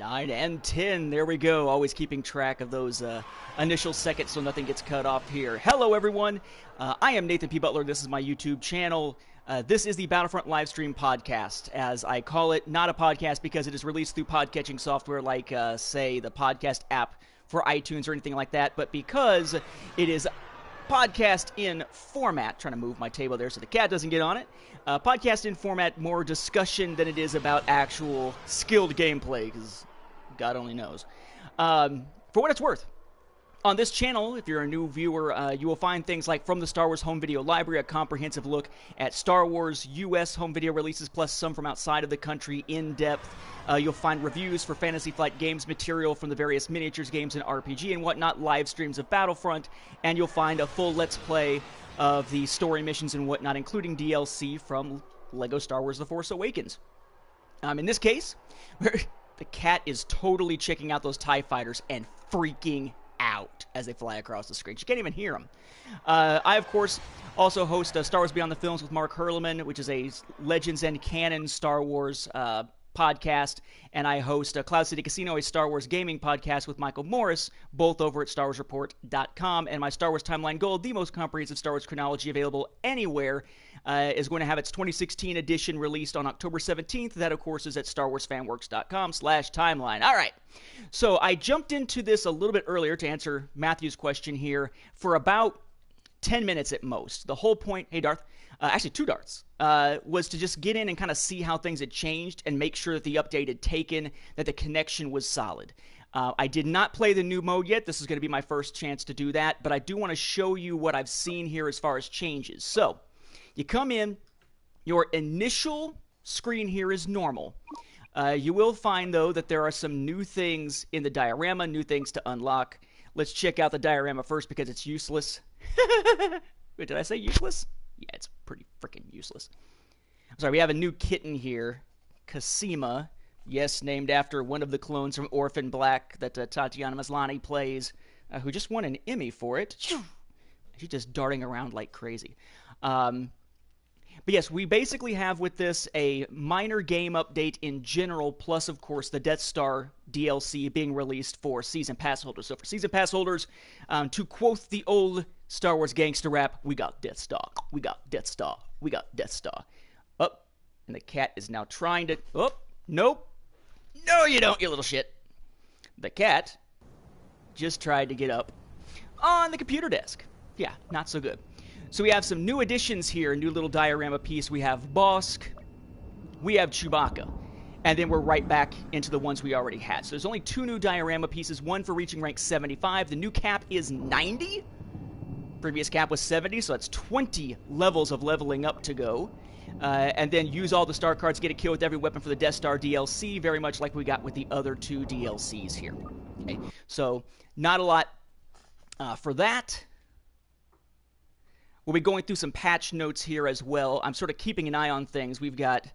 9 and 10. There we go. Always keeping track of those initial seconds so nothing gets cut off here. Hello, everyone. I am Nathan P. Butler. This is my YouTube channel. This is the Battlefront Livestream podcast, as I call it. Not a podcast because it is released through podcatching software like, say, the podcast app for iTunes or anything like that, but because it is podcast in format. Trying to move my table there so the cat doesn't get on it. Podcast in format, more discussion than it is about actual skilled gameplay, because God only knows. For what it's worth, on this channel, if you're a new viewer, you will find things like From the Star Wars Home Video Library, a comprehensive look at Star Wars U.S. home video releases, plus some from outside of the country in depth. You'll find reviews for Fantasy Flight Games material from the various miniatures games and RPG and whatnot, live streams of Battlefront, and you'll find a full Let's Play of the story missions and whatnot, including DLC from LEGO Star Wars The Force Awakens. In this case, the cat is totally checking out those TIE fighters and freaking out as they fly across the screen. She can't even hear them. I, of course, also host Star Wars Beyond the Films with Mark Hurleman, which is a Legends and Canon Star Wars podcast, and I host Cloud City Casino, a Star Wars gaming podcast with Michael Morris, both over at StarWarsReport.com, and my Star Wars Timeline Gold, the most comprehensive Star Wars chronology available anywhere, is going to have its 2016 edition released on October 17th. That, of course, is at StarWarsFanWorks.com/timeline. All right, so I jumped into this a little bit earlier to answer Matthew's question here for about 10 minutes at most. The whole point, hey Darth, actually 2 Darths, was to just get in and kind of see how things had changed and make sure that the update had taken, that the connection was solid. I did not play the new mode yet. This is going to be my first chance to do that, but I do want to show you what I've seen here as far as changes. So, you come in, your initial screen here is normal. You will find, though, that there are some new things in the diorama, new things to unlock. Let's check out the diorama first because it's useless. Wait, did I say useless? Yeah, it's pretty freaking useless. I'm sorry, we have a new kitten here, Casima. Yes, named after one of the clones from Orphan Black that Tatiana Maslany plays, who just won an Emmy for it. She's just darting around like crazy. But yes, we basically have with this a minor game update in general, plus, of course, the Death Star DLC being released for Season Pass holders. So for Season Pass holders, to quote the old Star Wars gangster rap, we got Death Star, we got Death Star, we got Death Star. Up, and the cat is now trying to... Oh, nope. No, you don't, you little shit. The cat just tried to get up on the computer desk. Yeah, not so good. So we have some new additions here, new little diorama piece. We have Bosk, we have Chewbacca, and then we're right back into the ones we already had. So there's only 2 new diorama pieces, one for reaching rank 75. The new cap is 90. Previous cap was 70, so that's 20 levels of leveling up to go. And then use all the star cards, get a kill with every weapon for the Death Star DLC, very much like we got with the other 2 DLCs here. Okay, so not a lot for that. We'll be going through some patch notes here as well. I'm sort of keeping an eye on things. We've got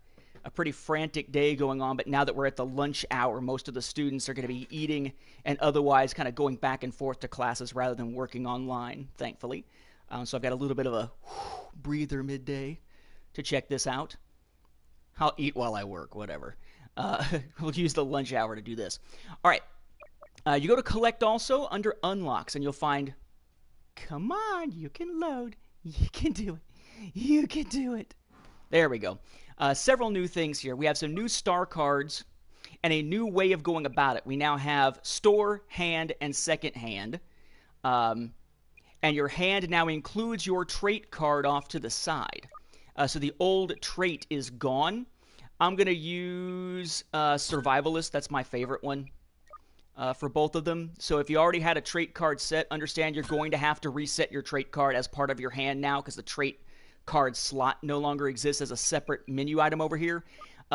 a pretty frantic day going on, but now that we're at the lunch hour, most of the students are going to be eating and otherwise kind of going back and forth to classes rather than working online, thankfully. So I've got a little bit of a breather midday to check this out. I'll eat while I work, whatever. We'll use the lunch hour to do this. All right. You go to collect also under unlocks, and you'll find, come on, you can load. You can do it. You can do it. There we go. Several new things here. We have some new star cards and a new way of going about it. We now have store, hand, and second hand. And your hand now includes your trait card off to the side. So the old trait is gone. I'm going to use Survivalist. That's my favorite one. For both of them. So if you already had a trait card set, understand you're going to have to reset your trait card as part of your hand now because the trait card slot no longer exists as a separate menu item over here.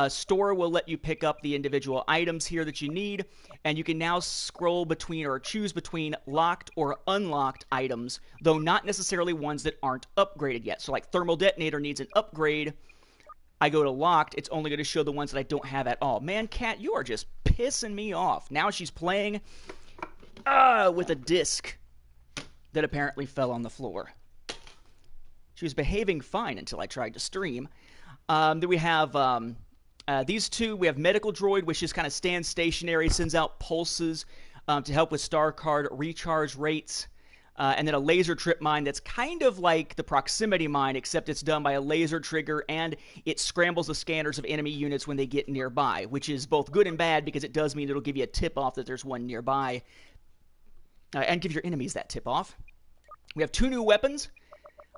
Store will let you pick up the individual items here that you need, and you can now scroll between or choose between locked or unlocked items, though not necessarily ones that aren't upgraded yet. So like Thermal Detonator needs an upgrade. I go to locked, it's only going to show the ones that I don't have at all. Man, cat, you are just pissing me off. Now she's playing with a disc that apparently fell on the floor. She was behaving fine until I tried to stream. Then we have These two, we have Medical Droid, which just kind of stands stationary, sends out pulses to help with star card recharge rates. And then a laser trip mine that's kind of like the proximity mine, except it's done by a laser trigger, and it scrambles the scanners of enemy units when they get nearby, which is both good and bad because it does mean it'll give you a tip-off that there's one nearby, and give your enemies that tip-off. We have 2 new weapons.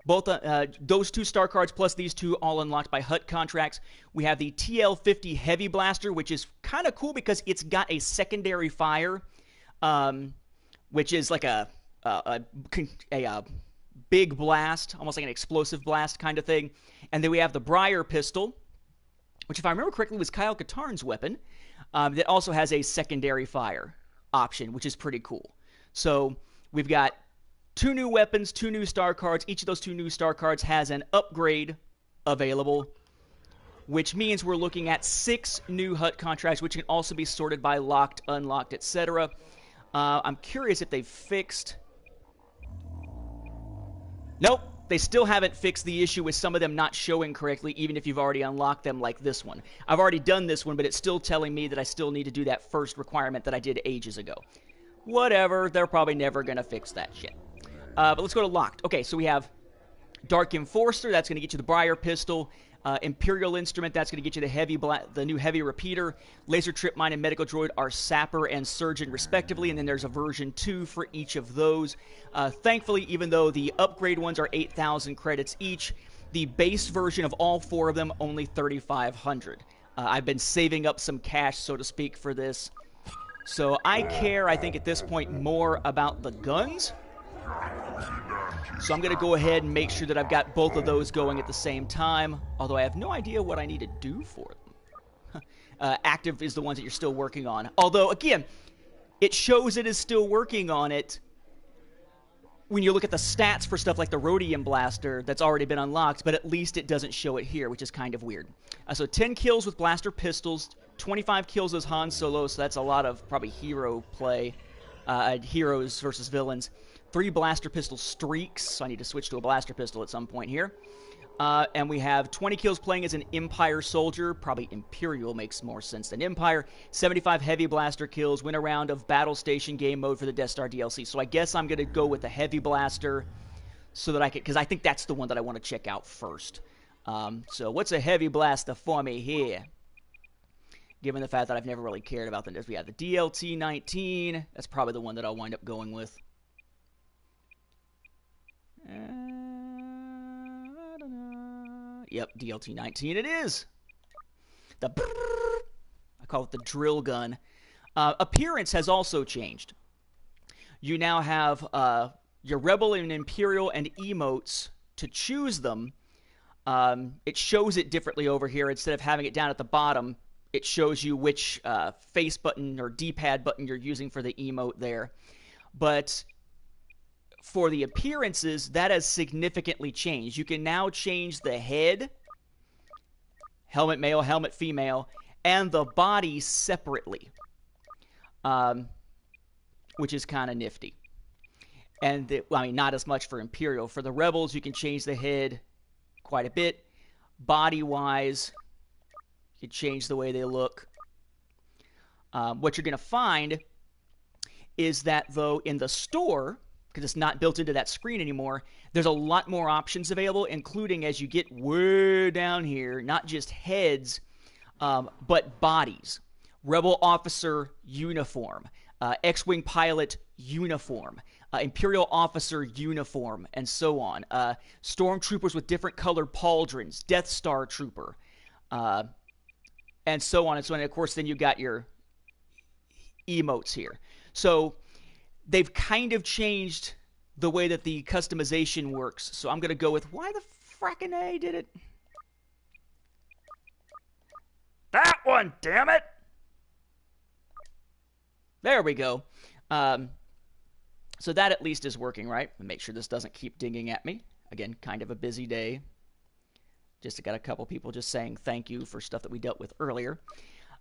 Both those 2 star cards plus these 2 all unlocked by HUT contracts. We have the TL-50 Heavy Blaster, which is kind of cool because it's got a secondary fire, which is like a big blast, almost like an explosive blast kind of thing. And then we have the Briar Pistol, which, if I remember correctly, was Kyle Katarn's weapon, that also has a secondary fire option, which is pretty cool. So we've got 2 new weapons, 2 new star cards. Each of those 2 new star cards has an upgrade available, which means we're looking at 6 new HUT contracts, which can also be sorted by locked, unlocked, etc. I'm curious if they've fixed... Nope, they still haven't fixed the issue with some of them not showing correctly, even if you've already unlocked them like this one. I've already done this one, but it's still telling me that I still need to do that first requirement that I did ages ago. Whatever, they're probably never going to fix that shit. But let's go to locked. Okay, so we have Dark Enforcer, that's going to get you the Briar Pistol. Imperial Instrument, that's going to get you the new Heavy Repeater. Laser Trip Mine and Medical Droid are Sapper and Surgeon, respectively, and then there's a version 2 for each of those. Thankfully, even though the upgrade ones are 8,000 credits each, the base version of all 4 of them, only 3,500. I've been saving up some cash, so to speak, for this. So I care, I think, at this point, more about the guns. So I'm going to go ahead and make sure that I've got both of those going at the same time, although I have no idea what I need to do for them. Active is the ones that you're still working on. Although, again, it shows it is still working on it when you look at the stats for stuff like the Rhodium Blaster that's already been unlocked, but at least it doesn't show it here, which is kind of weird. So 10 kills with Blaster Pistols, 25 kills as Han Solo, so that's a lot of probably hero play, heroes versus villains. 3 Blaster Pistol streaks, so I need to switch to a Blaster Pistol at some point here. And we have 20 kills playing as an Empire soldier. Probably Imperial makes more sense than Empire. 75 Heavy Blaster kills. Win a round of Battle Station game mode for the Death Star DLC. So I guess I'm going to go with the Heavy Blaster so that I can... because I think that's the one that I want to check out first. So what's a Heavy Blaster for me here? Given the fact that I've never really cared about them. We have the DLT-19. That's probably the one that I'll wind up going with. I don't know. Yep, DLT-19 it is. I call it the drill gun. Appearance has also changed. You now have your Rebel and Imperial and emotes to choose them. It shows it differently over here. Instead of having it down at the bottom, it shows you which face button or D-pad button you're using for the emote there. But for the appearances, that has significantly changed. You can now change the head, helmet male, helmet female, and the body separately, which is kind of nifty. And, I mean, not as much for Imperial. For the Rebels, you can change the head quite a bit. Body-wise, you can change the way they look. What you're going to find is that, though, in the store, because it's not built into that screen anymore, there's a lot more options available, including as you get way down here, not just heads, but bodies. Rebel officer uniform, X-Wing pilot uniform, Imperial officer uniform, and so on. Stormtroopers with different colored pauldrons, Death Star trooper, and so on and so on. And of course, then you got your emotes here. So they've kind of changed the way that the customization works. So I'm going to go with, why the frackin' A did it? That one, damn it! There we go. So that at least is working, right? Make sure this doesn't keep dinging at me. Again, kind of a busy day. Just got a couple people just saying thank you for stuff that we dealt with earlier.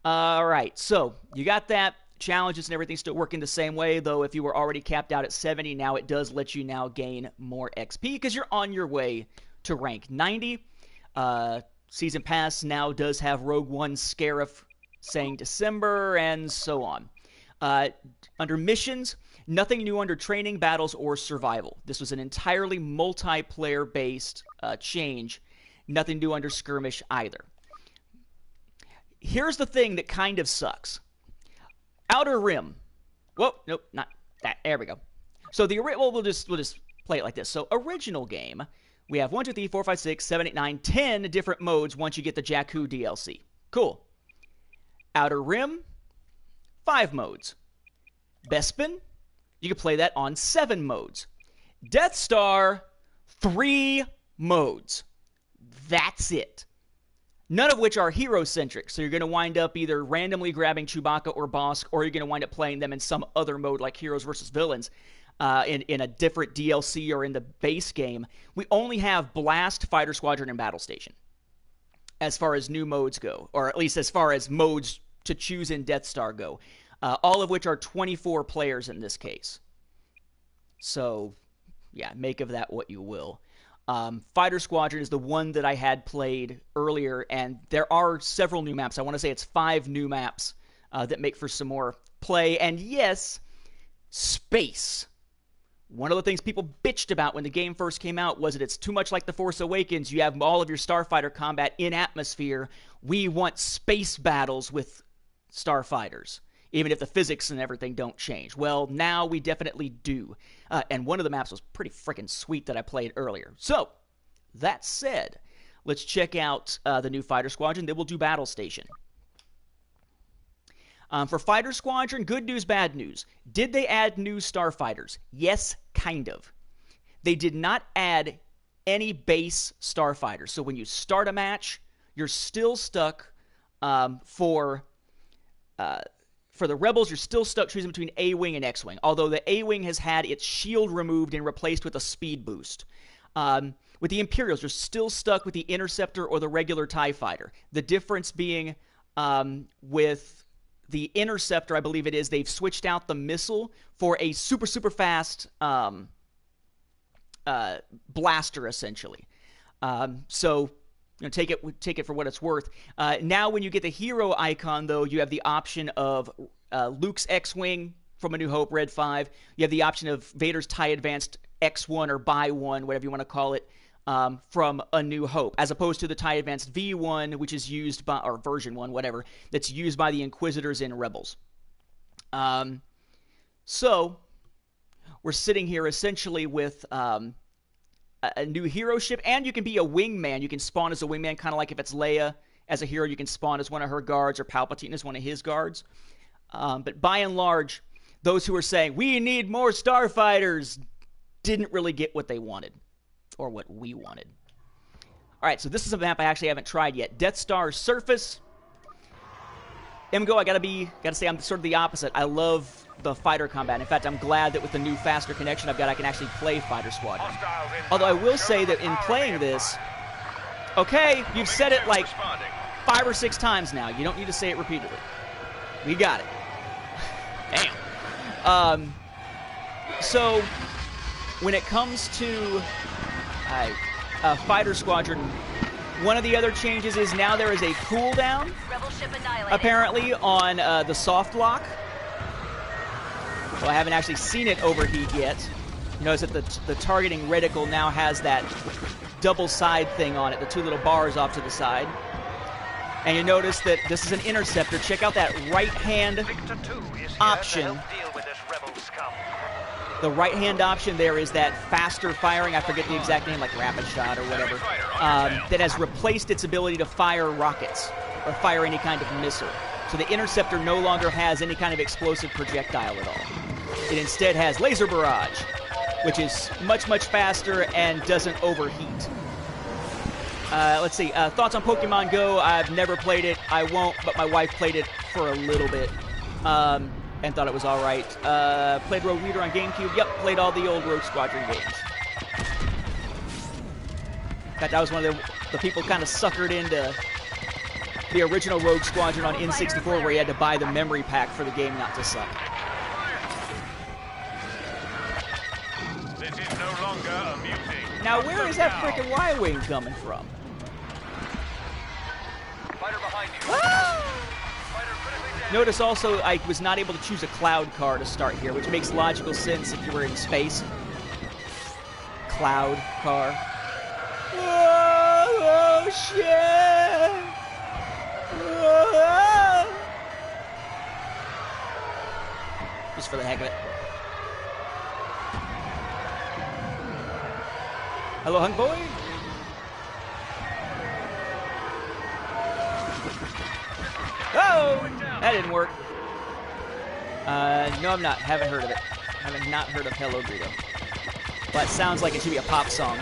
All right, so you got that. Challenges and everything still working the same way, though if you were already capped out at 70, now it does let you now gain more XP because you're on your way to rank 90. Season Pass now does have Rogue One Scarif saying December, and so on. Under missions, nothing new under training, battles, or survival. This was an entirely multiplayer-based change. Nothing new under skirmish either. Here's the thing that kind of sucks. Outer Rim. Whoa, nope, not that. There we go. So we'll just play it like this. So original game, we have 1, 2, 3, 4, 5, 6, 7, 8, 9, 10 different modes once you get the Jakku DLC. Cool. Outer Rim, 5 modes. Bespin, you can play that on 7 modes. Death Star, 3 modes. That's it. None of which are hero-centric, so you're going to wind up either randomly grabbing Chewbacca or Bossk, or you're going to wind up playing them in some other mode like Heroes versus Villains in a different DLC or in the base game. We only have Blast, Fighter Squadron, and Battle Station as far as new modes go, or at least as far as modes to choose in Death Star go, all of which are 24 players in this case. So, yeah, make of that what you will. Fighter Squadron is the one that I had played earlier, and there are several new maps. I want to say it's 5 new maps that make for some more play. And yes, space. One of the things people bitched about when the game first came out was that it's too much like The Force Awakens. You have all of your starfighter combat in atmosphere. We want space battles with starfighters, even if the physics and everything don't change. Well, now we definitely do. And one of the maps was pretty freaking sweet that I played earlier. So, that said, let's check out the new Fighter Squadron. Then we'll do Battle Station. For Fighter Squadron, good news, bad news. Did they add new starfighters? Yes, kind of. They did not add any base starfighters. So when you start a match, you're still stuck for the Rebels, you're still stuck choosing between A-Wing and X-Wing, although the A-Wing has had its shield removed and replaced with a speed boost. With the Imperials, you're still stuck with the Interceptor or the regular TIE Fighter. The difference being with the Interceptor, I believe it is, they've switched out the missile for a super, super fast blaster, essentially. So... take it for what it's worth. Now, when you get the hero icon, though, you have the option of Luke's X-Wing from A New Hope, Red 5. You have the option of Vader's TIE Advanced X1 or By-1, whatever you want to call it, from A New Hope, as opposed to the TIE Advanced V1, which is used by, or version 1, whatever, that's used by the Inquisitors in Rebels. So, we're sitting here essentially with... a new hero ship, and you can be a wingman. You can spawn as a wingman, kind of like if it's Leia as a hero, you can spawn as one of her guards, or Palpatine as one of his guards. But by and large, those who are saying, we need more starfighters, didn't really get what they wanted, or what we wanted. All right, so this is a map I actually haven't tried yet. Death Star Surface. MGO, I gotta say I'm sort of the opposite. I love the fighter combat. In fact, I'm glad that with the new faster connection I've got, I can actually play Fighter Squadron. Although I will say that in playing this, okay, you've said it like 5 or 6 times now. You don't need to say it repeatedly. We got it. Damn. So, when it comes to Fighter Squadron, one of the other changes is now there is a cooldown, apparently, on the soft lock. Well, I haven't actually seen it overheat yet. You notice that the targeting reticle now has that double side thing on it, the 2 little bars off to the side. And you notice that this is an interceptor. Check out that right-hand option. The right-hand option there is that faster firing, I forget the exact name, like rapid shot or whatever, that has replaced its ability to fire rockets or fire any kind of missile. So the interceptor no longer has any kind of explosive projectile at all. It instead has laser barrage, which is much, much faster and doesn't overheat. Let's see. Thoughts on Pokemon Go? I've never played it. I won't, but my wife played it for a little bit and thought it was all right. Played Rogue Leader on GameCube. Yep, played all the old Rogue Squadron games. In fact, I was one of the people kind of suckered into the original Rogue Squadron on N64, where you had to buy the memory pack for the game not to suck. This is no longer amusing. Now, where is that frickin' Y-Wing coming from? behind you. Fighter critically damaged. Notice also I was not able to choose a cloud car to start here, which makes logical sense if you were in space. Cloud car. Oh shit! Whoa. Just for the heck of it. Hello, hunk boy. Oh, that didn't work. No, I'm not. Haven't heard of it. Haven't not heard of Hello Greedo. But it sounds like it should be a pop song.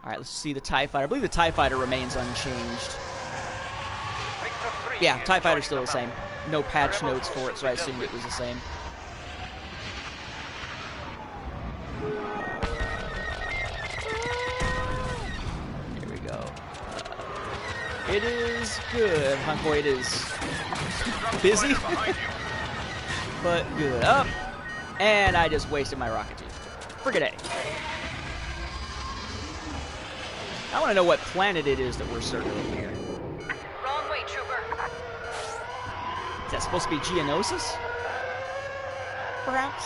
All right, let's see the TIE Fighter. I believe the TIE Fighter remains unchanged. Yeah, TIE Fighter's still the same. No patch notes for it, so I assumed it was the same. Here we go. It is good, hunk boy. It is busy, but good. Up, and I just wasted my rocket tube. Frigate A. I want to know what planet it is that we're circling here. Wrong way, trooper. Is that supposed to be Geonosis? Perhaps?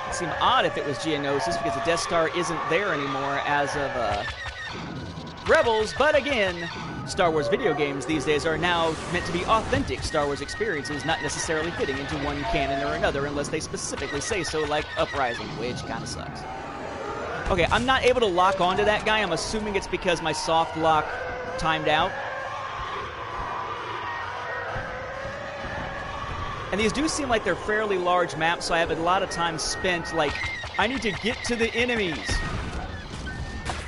It'd seem odd if it was Geonosis because the Death Star isn't there anymore as of Rebels, but again, Star Wars video games these days are now meant to be authentic Star Wars experiences, not necessarily fitting into one canon or another unless they specifically say so, like Uprising, which kind of sucks. Okay, I'm not able to lock onto that guy. I'm assuming it's because my soft lock timed out. And these do seem like they're fairly large maps, so I have a lot of time spent, like, I need to get to the enemies.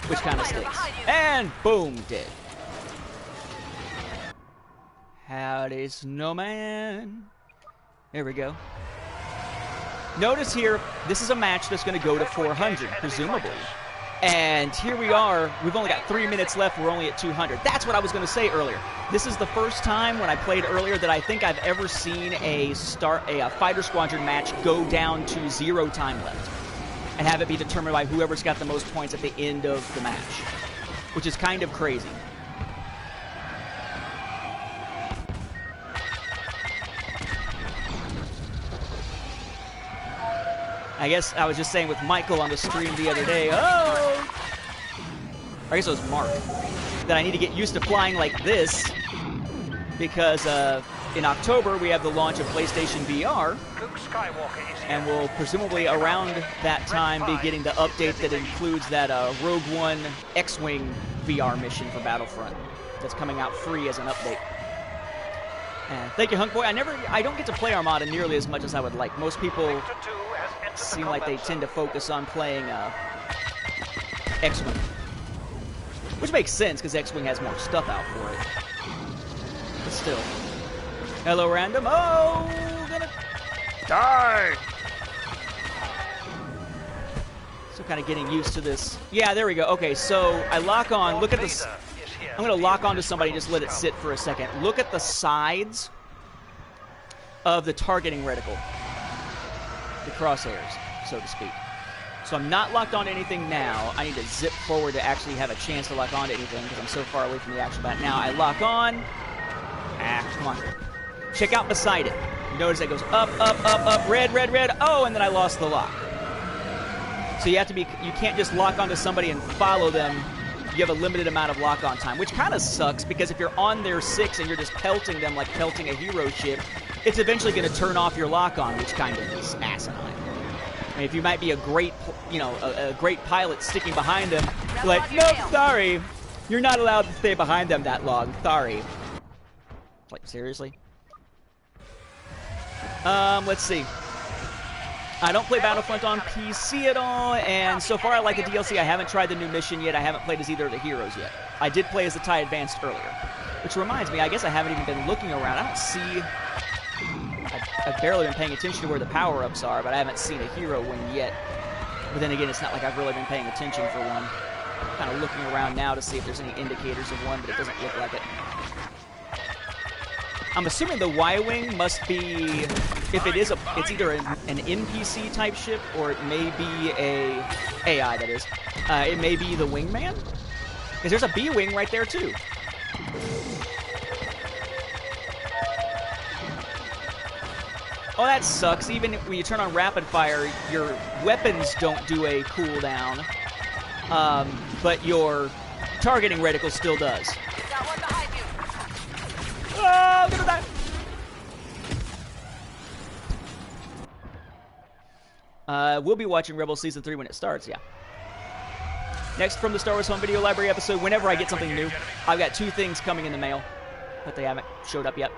Which kind of stinks. And boom, dead. Howdy, snowman. There we go. Notice here, this is a match that's going to go to 400, presumably. And here we are. We've only got 3 minutes left. We're only at 200. That's what I was going to say earlier. This is the first time when I played earlier that I think I've ever seen a fighter squadron match go down to 0 time left and have it be determined by whoever's got the most points at the end of the match, which is kind of crazy. I guess I was just saying with Michael on the stream the other day, I guess it was Mark, that I need to get used to flying like this because in October we have the launch of PlayStation VR, and we'll presumably around that time be getting the update that includes that Rogue One X-Wing VR mission for Battlefront that's coming out free as an update. And thank you, Hunk Boy. I don't get to play Armada nearly as much as I would like. Most people seem like they tend to focus on playing X-Wing, which makes sense because X-Wing has more stuff out for it. But still. Hello, random. Oh, gonna die. So kind of getting used to this. Yeah, there we go. Okay, so I lock on. Look at this. I'm going to lock onto somebody and just let it sit for a second. Look at the sides of the targeting reticle. The crosshairs, so to speak. So I'm not locked on to anything now. I need to zip forward to actually have a chance to lock on to anything because I'm so far away from the action bat. Now I lock on. Come on. Check out beside it. Notice it goes up, up, up, up, red, red, red. Oh, and then I lost the lock. So you can't just lock onto somebody and follow them. You have a limited amount of lock-on time, which kind of sucks because if you're on their 6 and you're just pelting them like pelting a hero ship, it's eventually going to turn off your lock-on, which kind of is asinine. I mean, if you might be a great, a great pilot sticking behind them, like, nope, sorry, you're not allowed to stay behind them that long. Sorry. Like, seriously? Let's see. I don't play Battlefront on PC at all, and so far I like the DLC. I haven't tried the new mission yet. I haven't played as either of the heroes yet. I did play as the TIE Advanced earlier, which reminds me, I guess I haven't even been looking around. I don't see... I've barely been paying attention to where the power-ups are, but I haven't seen a hero one yet. But then again, it's not like I've really been paying attention for one. I'm kind of looking around now to see if there's any indicators of one, but it doesn't look like it. I'm assuming the Y-Wing must be, if it is it's either an NPC type ship or it may be a AI, that is. It may be the Wingman. Because there's a B-Wing right there, too. Oh, that sucks. Even when you turn on rapid fire, your weapons don't do a cooldown. But your targeting reticle still does. Got one behind you. Oh, look at that. We'll be watching Rebels Season 3 when it starts, yeah. Next from the Star Wars Home Video Library episode, whenever I get something new, I've got 2 things coming in the mail, but they haven't showed up yet.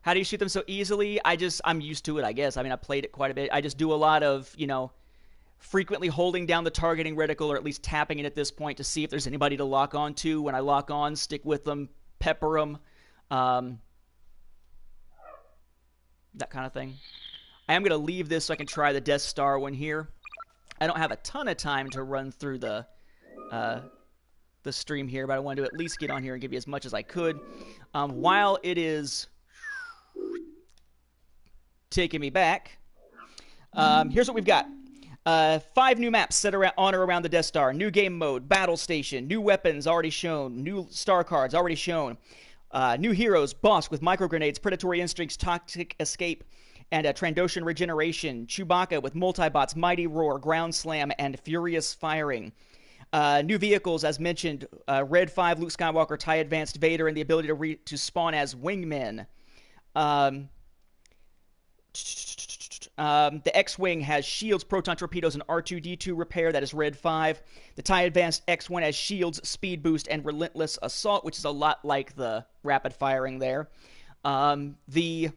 How do you shoot them so easily? I'm used to it, I guess. I mean, I played it quite a bit. I just do a lot of, frequently holding down the targeting reticle, or at least tapping it at this point to see if there's anybody to lock on to. When I lock on, stick with them, pepper them, that kind of thing. I am going to leave this so I can try the Death Star one here. I don't have a ton of time to run through the stream here, but I wanted to at least get on here and give you as much as I could. While it is taking me back, here's what we've got. 5 new maps set on or around the Death Star. New game mode, battle station, new weapons already shown, new star cards already shown. New heroes, Bosk with microgrenades, predatory instincts, toxic escape, and Trandoshan regeneration. Chewbacca with multibots, mighty roar, ground slam, and furious firing. New vehicles, as mentioned, Red 5, Luke Skywalker, TIE Advanced Vader, and the ability to spawn as wingmen. The X-Wing has shields, proton torpedoes, and R2-D2 repair. That is Red 5. The TIE Advanced X1 has shields, speed boost, and relentless assault, which is a lot like the rapid firing there. The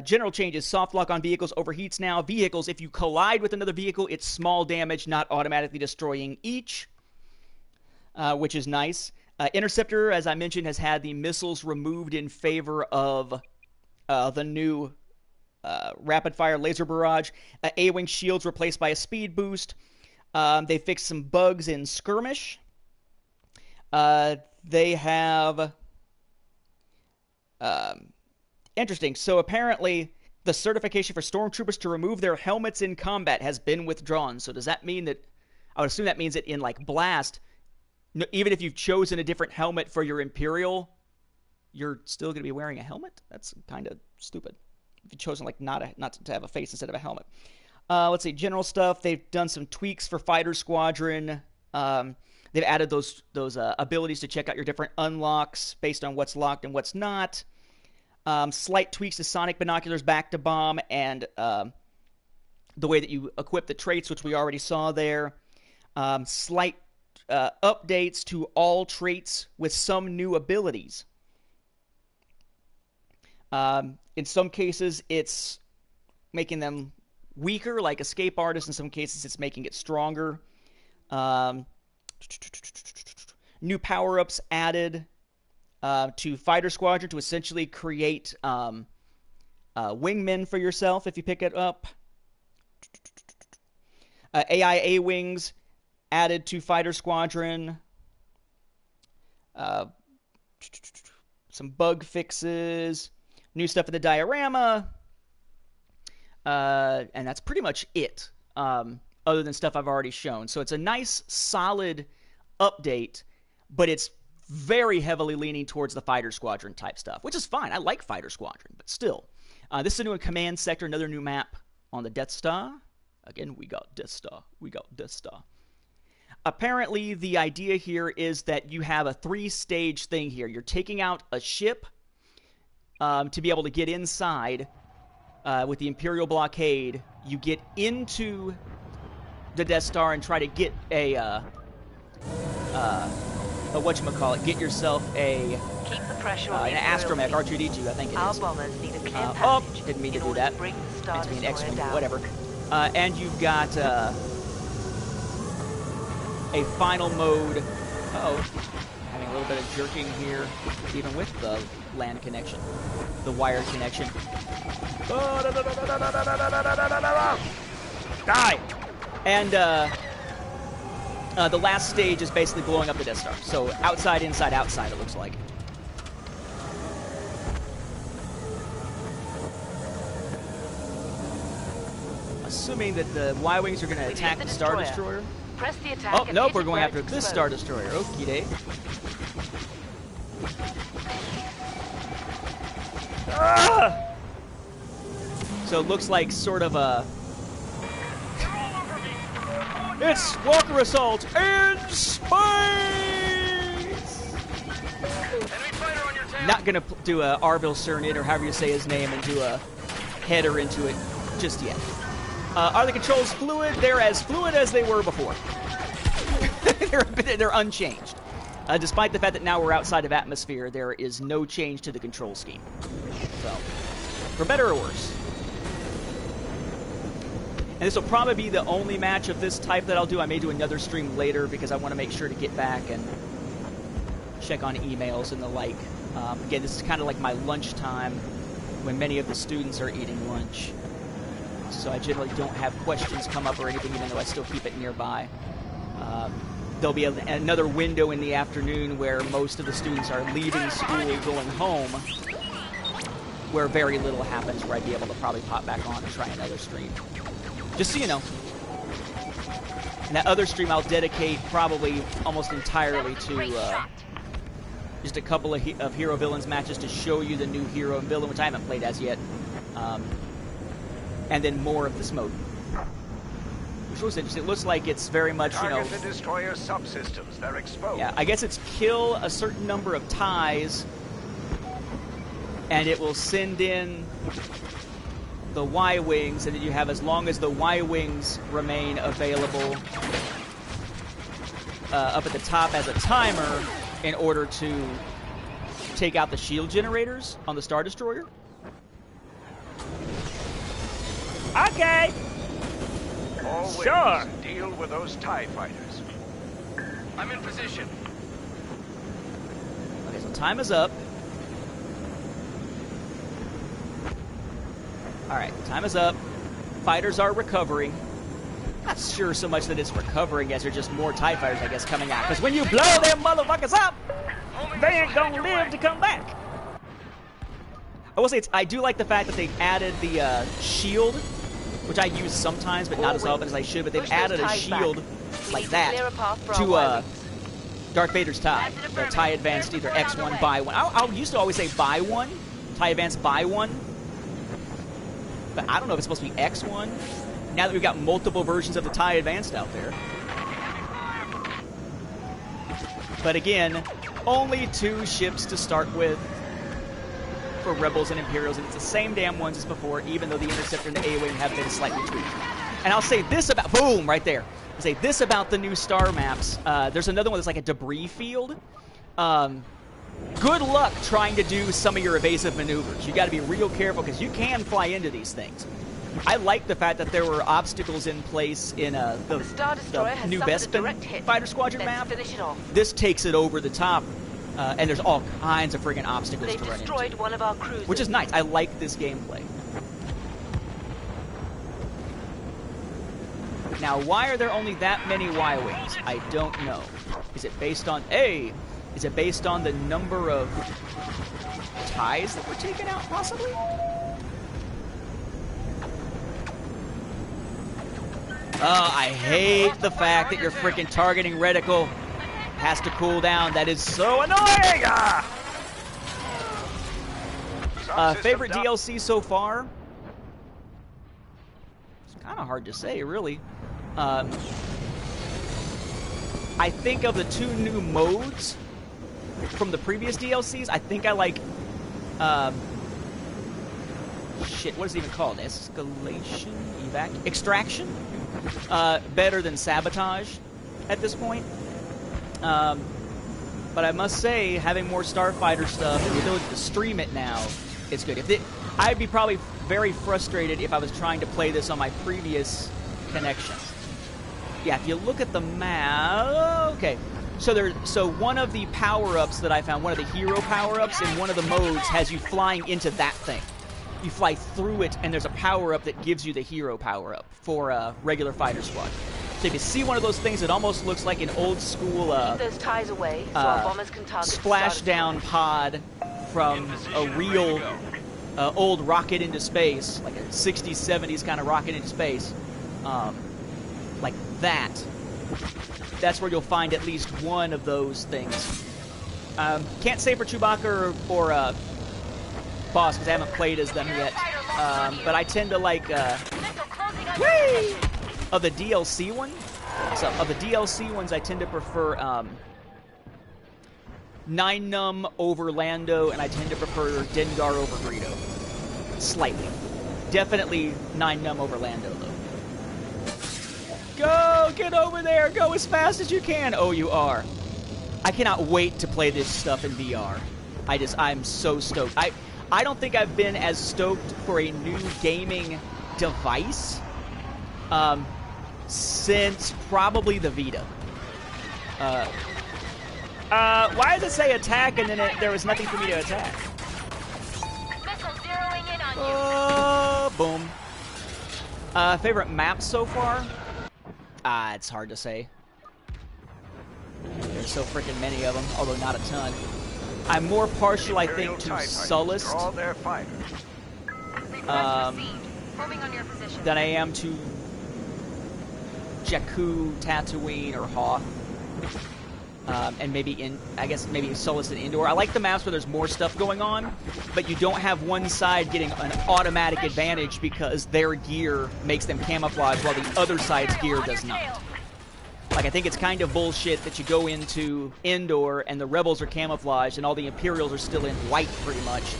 general changes: soft lock on vehicles overheats now. Vehicles, if you collide with another vehicle, it's small damage, not automatically destroying each, which is nice. Interceptor, as I mentioned, has had the missiles removed in favor of the new rapid-fire laser barrage. A-Wing shields replaced by a speed boost. They fixed some bugs in skirmish. They have... interesting. So apparently, the certification for stormtroopers to remove their helmets in combat has been withdrawn. So does that mean that... I would assume that means that in, like, Blast, even if you've chosen a different helmet for your Imperial, you're still going to be wearing a helmet? That's kind of stupid. If you've chosen, like, not to have a face instead of a helmet. Let's see, general stuff. They've done some tweaks for Fighter Squadron. They've added those abilities to check out your different unlocks based on what's locked and what's not. Slight tweaks to sonic binoculars, back to bomb, and the way that you equip the traits, which we already saw there. Slight updates to all traits with some new abilities. In some cases, it's making them weaker, like Escape Artist. In some cases, it's making it stronger. New power-ups added to Fighter Squadron to essentially create wingmen for yourself if you pick it up. AI A-Wings added to Fighter Squadron. Some bug fixes. New stuff in the diorama, and that's pretty much it, other than stuff I've already shown. So it's a nice, solid update, but it's very heavily leaning towards the Fighter Squadron type stuff, which is fine. I like Fighter Squadron, but still. This is a new Command Sector, another new map on the Death Star. Again, we got Death Star. We got Death Star. Apparently, the idea here is that you have a 3-stage thing here. You're taking out a ship to be able to get inside with the Imperial blockade. You get into the Death Star and try to get a whatchamacallit, get yourself a Keep the pressure on an astromech, R2-D2, I think it is. Our bombers need a clear passage. Didn't mean to in do order that. bring the Star Meant to be an Destroyer X-Wing, down. whatever. And you've got a final mode. Having a little bit of jerking here, even with the LAN connection, the wired connection. Die! And the last stage is basically blowing up the Death Star. So outside, inside, outside, it looks like. assuming that the Y-Wings are going to attack the Star Destroyer. Press the attack. Oh, and nope, hit we're it going where after it's this exposed. Star Destroyer. Okie day. So it looks like sort of a... It's Walker Assault in space! Not going to do a Arvil Cernid, or however you say his name, and do a header into it just yet. Are the controls fluid? They're as fluid as they were before. They're unchanged. Despite the fact that now we're outside of atmosphere, there is no change to the control scheme. So, for better or worse. And this will probably be the only match of this type that I'll do. I may do another stream later because I want to make sure to get back and check on emails and the like. Again, this is kind of like my lunchtime when many of the students are eating lunch. So I generally don't have questions come up or anything, even though I still keep it nearby. There'll be another window in the afternoon where most of the students are leaving school, going home, where very little happens, where I'd be able to probably pop back on and try another stream. Just so you know. And that other stream I'll dedicate probably almost entirely to just a couple of hero villains matches to show you the new hero and villain, which I haven't played as yet. And then more of this mode. Which looks interesting. It looks like it's very much, you know... Target the destroyer subsystems. They're exposed. Yeah, I guess it's kill a certain number of ties, and it will send in the Y-Wings, and then you have as long as the Y-Wings remain available up at the top as a timer in order to take out the shield generators on the Star Destroyer. Okay! Always Sure. deal with those TIE fighters. I'm in position. Okay, so time is up. Alright, time is up. Fighters are recovering. Not sure so much that it's recovering as there's just more TIE fighters, I guess, coming out. Because when you blow them motherfuckers up, they ain't gonna live to come back. I will say, I do like the fact that they've added the shield, which I use sometimes, but not as often as I should. But they've added a shield like that to Darth Vader's TIE. The TIE Advanced either X1, buy one. I used to always say buy one. TIE Advanced, buy one. But I don't know if it's supposed to be X1. Now that we've got multiple versions of the TIE Advanced out there. But again, only 2 ships to start with for Rebels and Imperials, and it's the same damn ones as before, even though the Interceptor and the A-Wing have been slightly tweaked. And I'll say this about... Boom! Right there. I'll say this about the new star maps. There's another one that's like a debris field. Good luck trying to do some of your evasive maneuvers. You got to be real careful because you can fly into these things. I like the fact that there were obstacles in place in the new Bespin Fighter Squadron map. This takes it over the top, and there's all kinds of friggin' obstacles to run into. One of our cruisers. Which is nice. I like this gameplay. Now, why are there only that many Y-Wings? I don't know. Is it based on... Is it based on the number of ties that were taken out, possibly? I hate the fact that your freaking targeting reticle has to cool down. That is so annoying! Favorite DLC so far? It's kind of hard to say, really. I think of the 2 new modes from the previous DLCs, I think I like, shit, what is it even called? Escalation? Extraction? Better than Sabotage at this point. But I must say, having more Starfighter stuff and the ability to stream it now, it's good. I'd be probably very frustrated if I was trying to play this on my previous connection. Yeah, if you look at the map... Okay. So one of the power-ups that I found, one of the hero power-ups in one of the modes has you flying into that thing. You fly through it, and there's a power-up that gives you the hero power-up for a regular fighter squad. So if you see one of those things, it almost looks like an old-school Keep those ties away so our bombers can target splashdown pod from a real old rocket into space, like a 60s, 70s kind of rocket into space, like that. That's where you'll find at least one of those things. Can't say for Chewbacca or Boss, because I haven't played as them yet. But I tend to like, whee! Of the DLC one. So, of the DLC ones, I tend to prefer, 9-Num over Lando, and I tend to prefer Dengar over Greedo. Slightly. Definitely 9-Num over Lando, though. Go! Get over there! Go as fast as you can! Oh, you are. I cannot wait to play this stuff in VR. I'm so stoked. I don't think I've been as stoked for a new gaming device since probably the Vita. Why does it say attack and then there was nothing for me to attack? Oh, boom. Favorite map so far? It's hard to say. There's so freaking many of them, although not a ton. I'm more partial, I think, to Sullust than I am to Jakku, Tatooine, or Hoth. And maybe maybe Sullust and Indoor. I like the maps where there's more stuff going on, but you don't have one side getting an automatic advantage because their gear makes them camouflage while the other side's gear does not. Like, I think it's kind of bullshit that you go into Indoor and the Rebels are camouflaged and all the Imperials are still in white, pretty much.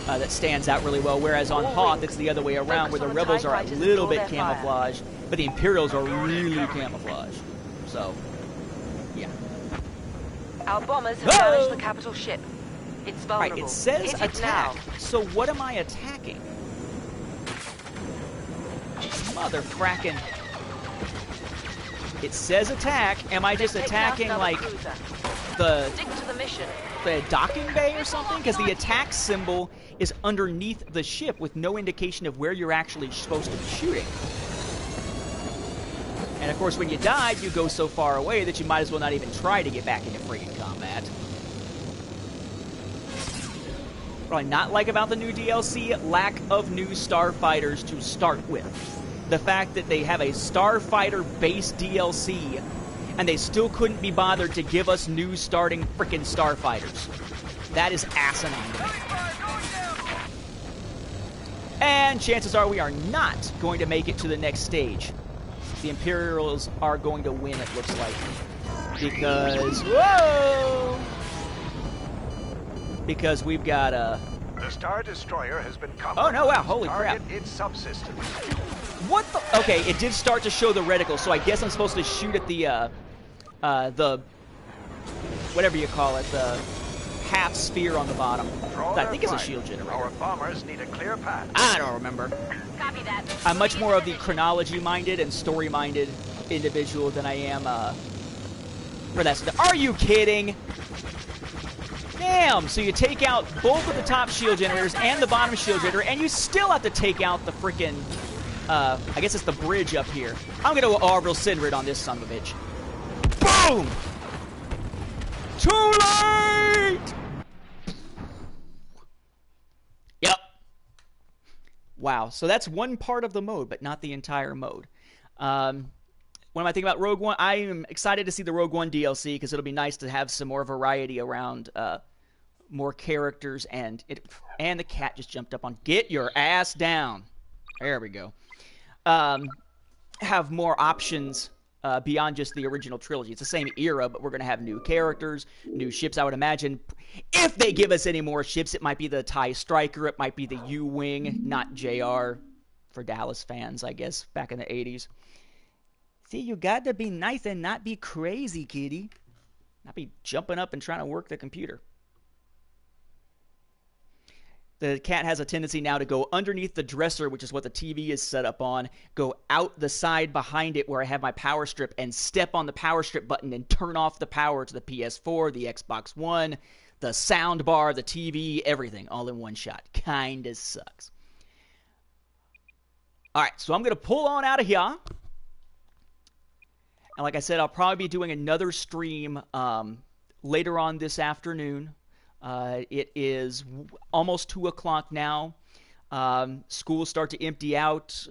That stands out really well, whereas on Hoth, it's the other way around, where the Rebels are a little bit camouflaged, but the Imperials are really camouflaged. So, yeah. Our bombers have damaged the capital ship. It's vulnerable. Right, it says attack. Now. So what am I attacking? Mother frackin'. It says attack. Am I just attacking, like, the docking bay or something? Because the attack symbol is underneath the ship with no indication of where you're actually supposed to be shooting. And, of course, when you died, you go so far away that you might as well not even try to get back into friggin' combat. What I not like about the new DLC, lack of new starfighters to start with. The fact that they have a starfighter-based DLC, and they still couldn't be bothered to give us new starting frickin' starfighters. That is asinine to me. And chances are we are not going to make it to the next stage. The Imperials are going to win, it looks like. Because, whoa! Because we've got a... The Star Destroyer has been covered. Oh, no, wow, holy crap. Its subsystem. What the... Okay, it did start to show the reticle, so I guess I'm supposed to shoot at the whatever you call it, the half sphere on the bottom. I think it's a shield generator. Our bombers need a clear path. I don't remember. Copy that. I'm much more of the chronology-minded and story-minded individual than I am, for that stuff. Are you kidding? Damn! So you take out both of the top shield generators and the bottom shield generator, and you still have to take out the frickin', I guess it's the bridge up here. I'm gonna go Orbital Sidrid on this son of a bitch. Boom! Too late! Yep. Wow, so that's one part of the mode, but not the entire mode. What am I thinking about Rogue One? I am excited to see the Rogue One DLC, because it'll be nice to have some more variety around more characters, and the cat just jumped up on. Get your ass down. There we go. Have more options beyond just the original trilogy. It's the same era, but we're going to have new characters, new ships. I would imagine if they give us any more ships, it might be the TIE Striker, it might be the U-Wing, not JR for Dallas fans, I guess, back in the 80s. See, you got to be nice and not be crazy, kitty. Not be jumping up and trying to work the computer. The cat has a tendency now to go underneath the dresser, which is what the TV is set up on, go out the side behind it where I have my power strip, and step on the power strip button and turn off the power to the PS4, the Xbox One, the sound bar, the TV, everything, all in one shot. Kinda sucks. Alright, so I'm going to pull on out of here. And like I said, I'll probably be doing another stream later on this afternoon. It is almost 2 o'clock now. Schools start to empty out,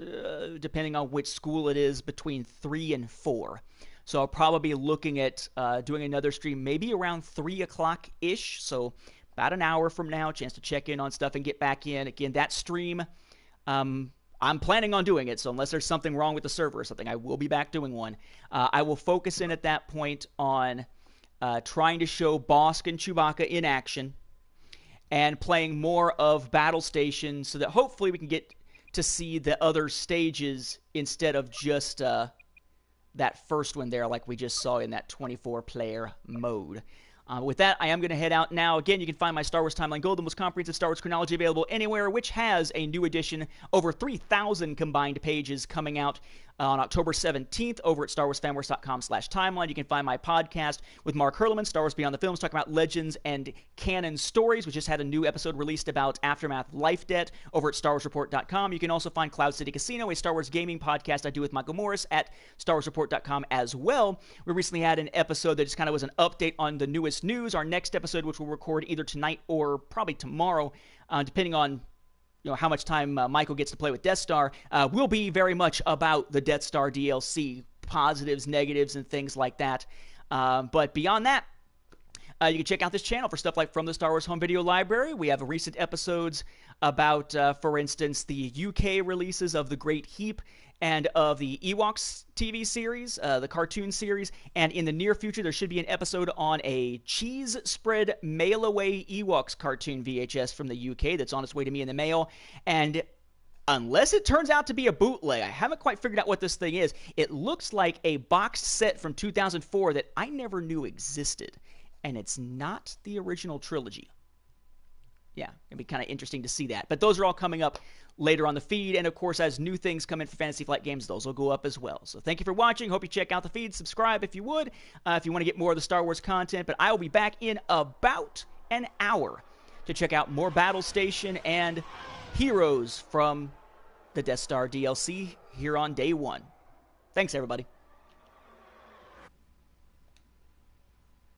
depending on which school it is, between 3 and 4. So I'll probably be looking at doing another stream maybe around 3 o'clock-ish. So about an hour from now, chance to check in on stuff and get back in. Again, that stream, I'm planning on doing it. So unless there's something wrong with the server or something, I will be back doing one. I will focus in at that point on trying to show Bosk and Chewbacca in action and playing more of Battle Station so that hopefully we can get to see the other stages instead of just that first one there like we just saw in that 24-player mode. With that, I am going to head out now. Again, you can find my Star Wars Timeline Gold, the most comprehensive Star Wars chronology available anywhere, which has a new edition, over 3,000 combined pages coming out on October 17th over at StarWarsFanWars.com/timeline. You can find my podcast with Mark Hurleman, Star Wars Beyond the Films, talking about legends and canon stories. We just had a new episode released about Aftermath Life Debt over at StarWarsReport.com. You can also find Cloud City Casino, a Star Wars gaming podcast I do with Michael Morris at StarWarsReport.com as well. We recently had an episode that just kind of was an update on the newest news. Our next episode, which we'll record either tonight or probably tomorrow, depending on how much time Michael gets to play with Death Star, will be very much about the Death Star DLC, positives, negatives, and things like that. But beyond that, you can check out this channel for stuff like From the Star Wars Home Video Library. We have recent episodes about, for instance, the UK releases of The Great Heap and of the Ewoks TV series, the cartoon series. And in the near future, there should be an episode on a cheese spread mail-away Ewoks cartoon VHS from the UK that's on its way to me in the mail. And unless it turns out to be a bootleg, I haven't quite figured out what this thing is. It looks like a boxed set from 2004 that I never knew existed. And it's not the original trilogy. Yeah, it'd be kind of interesting to see that. But those are all coming up later on the feed. And, of course, as new things come in for Fantasy Flight Games, those will go up as well. So thank you for watching. Hope you check out the feed. Subscribe if you would, if you want to get more of the Star Wars content. But I will be back in about an hour to check out more Battle Station and heroes from the Death Star DLC here on day one. Thanks, everybody.